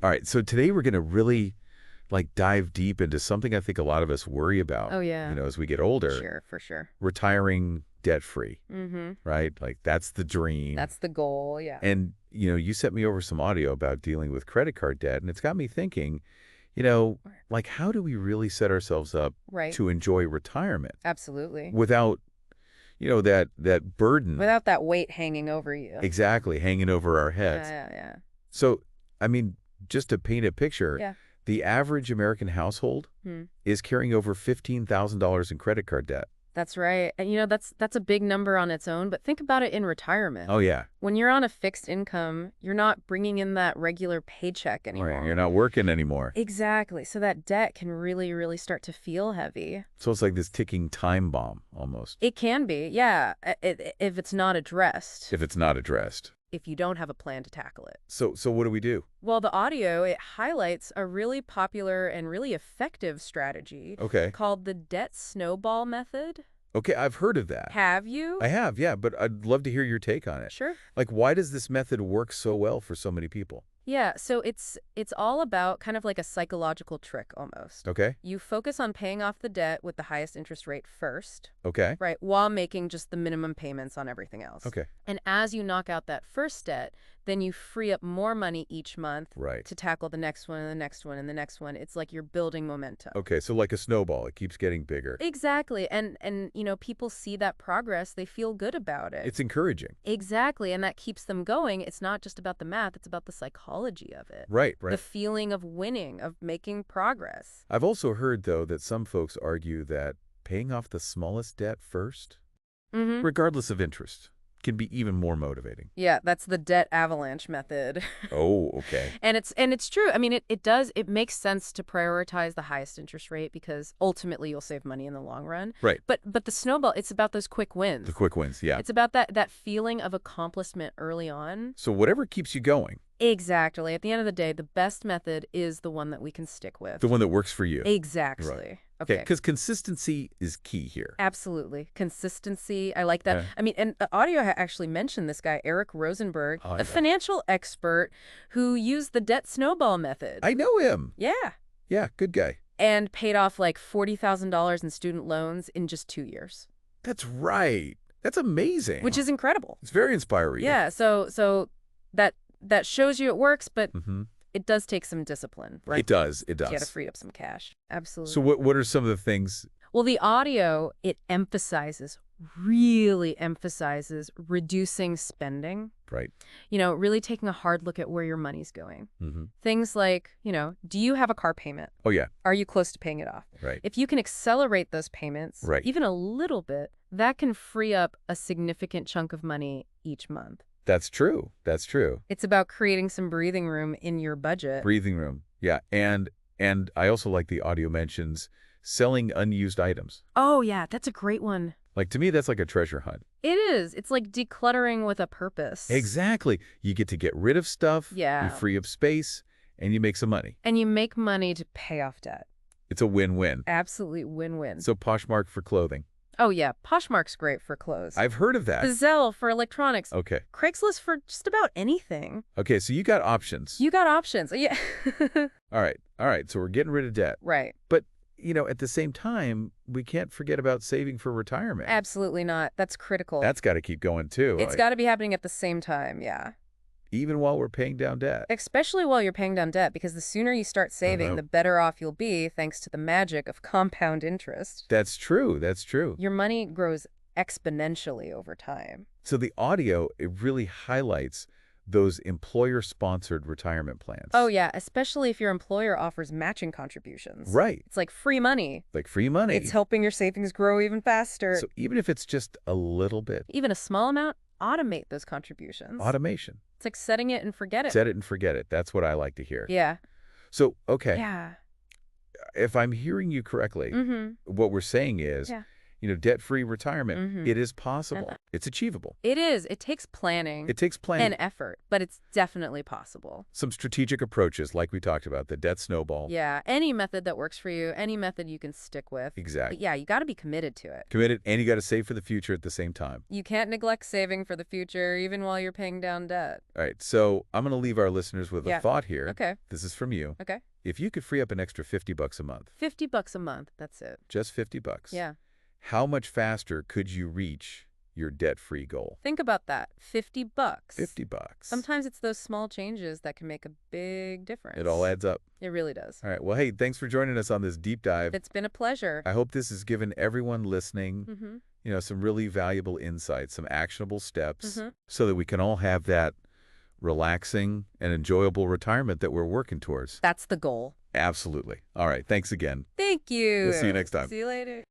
All right, so today we're going to really dive deep into something I think a lot of us worry about, Oh, yeah. as we get older. Sure, for sure. Retiring debt-free, Mm-hmm. right? Like that's the dream. That's the goal, yeah. And, you sent me over some audio about dealing with credit card debt, and it's got me thinking, how do we really set ourselves up Right. to enjoy retirement Absolutely. without, that burden Without that weight hanging over you. exactly hanging over our Yeah, heads? yeah, So, I mean, just to paint a picture, yeah. the average American household Hmm. is carrying over $15,000 in credit card debt. That's right. And that's a big number on its own, but think about it in retirement. Oh, yeah. When you're on a fixed income, you're not bringing in that regular paycheck anymore. Right. You're not working anymore. Exactly. So that debt can really, really start to feel heavy. So it's like this ticking time bomb almost, It can be, yeah, if it's not addressed, if it's not addressed. if you don't have a plan to tackle it. So what do we do? Well, the audio, it highlights a really popular and really effective strategy Okay. called the debt snowball method. Okay, I've heard of that. Have you? I have, yeah, but I'd love to hear your take on it. Sure. Why does this method work so well for so many people? Yeah, so it's all about kind of like a psychological trick almost. Okay. You focus on paying off the debt with the highest interest rate first, Okay. right, while making just the minimum payments on everything else. Okay. And as you knock out that first debt, then you free up more money each month Right. to tackle the next one and the next one and the next one. It's like you're building momentum. Okay, so like a snowball, it keeps getting bigger. Exactly. And people see that progress, they feel good about it. It's encouraging. Exactly, and that keeps them going. It's not just about the math, it's about the psychology of it. Right, The right. feeling of winning, of making progress. I've also heard, though, that some folks argue that paying off the smallest debt first, Mm-hmm. regardless of interest, can be even more motivating. Yeah, that's the debt avalanche method. Oh, okay. And it's true. I mean, it makes sense to prioritize the highest interest rate because ultimately you'll save money in the long run. Right. But the snowball, it's about those quick wins. The quick wins, yeah. It's about that feeling of accomplishment early on. So whatever keeps you going, Exactly. At the end of the day, the best method is the one that we can stick with. the one that works for you. Exactly. Right. Okay. Because consistency is key here. Absolutely. Consistency. I like that. Yeah. I mean, and audio actually mentioned this guy, Eric Rosenberg, Oh, a yeah. financial expert who used the debt snowball method. I know him. Yeah. Yeah, good guy. And paid off like $40,000 in student loans in just 2 years, That's right. That's amazing. which is incredible. It's very inspiring. Yeah. So that shows you it works, but Mm-hmm. it does take some discipline, right? It does. It You got to does. free up some cash. Absolutely. So what are some of the things? Well, the audio, it really emphasizes reducing spending, Right. really taking a hard look at where your money's going. Mm-hmm. Things like, do you have a car payment? Oh, yeah. Are you close to paying it off? Right. If you can accelerate those payments, Right. even a little bit, that can free up a significant chunk of money each month. That's true. That's true. It's about creating some breathing room in your budget. Breathing room. Yeah. And I also like the audio mentions selling unused items. Oh, yeah, that's a great one. To me, that's like a treasure hunt. It is. It's like decluttering with a purpose. Exactly. You get to get rid of stuff. Yeah. You free up space, and you make some money. And you make money to pay off debt. It's a win-win. Absolutely win-win. So Poshmark for clothing. Oh, yeah. Poshmark's great for clothes. I've heard of that. Zelle for electronics. Okay. Craigslist for just about anything. Okay, so you got options. You got options. Yeah. All right. All right. So we're getting rid of debt. Right. But, at the same time, we can't forget about saving for retirement. Absolutely not. That's critical. That's got to keep going, too. It's got to be happening at the same time, yeah. Even while we're paying down debt. Especially while you're paying down debt, because the sooner you start saving, the better off you'll be, thanks to the magic of compound interest. That's true. That's true. Your money grows exponentially over time. So the audio, it really highlights those employer-sponsored retirement plans. Oh, yeah, especially if your employer offers matching contributions. Right. It's like free money. Like free money. It's helping your savings grow even faster. So even if it's just a little bit. Even a small amount, automate those contributions. Automation. It's like setting it and forget it. Set it and forget it. That's what I like to hear. Yeah. So, okay. Yeah. If I'm hearing you correctly, Mm-hmm. what we're saying is, Yeah. debt-free retirement. Mm-hmm. It is possible. It's achievable. It is. It takes planning It takes planning. and effort, but it's definitely possible. Some strategic approaches, like we talked about, the debt snowball. Yeah, any method that works for you, any method you can stick with. Exactly. But yeah, you got to be committed to it. Committed, and you got to save for the future at the same time. You can't neglect saving for the future, even while you're paying down debt. All right, so I'm going to leave our listeners with a thought here. Okay. This is from you. Okay. If you could free up an extra $50 a month. $50 a month, that's it. Just $50. Yeah. How much faster could you reach your debt-free goal? Think about that. $50. $50. Sometimes it's those small changes that can make a big difference. It all adds up. It really does. All right. Well, hey, thanks for joining us on this deep dive. It's been a pleasure. I hope this has given everyone listening, some really valuable insights, some actionable steps, so that we can all have that relaxing and enjoyable retirement that we're working towards. That's the goal. Absolutely. All right. Thanks again. Thank you. We'll see you next time. See you later.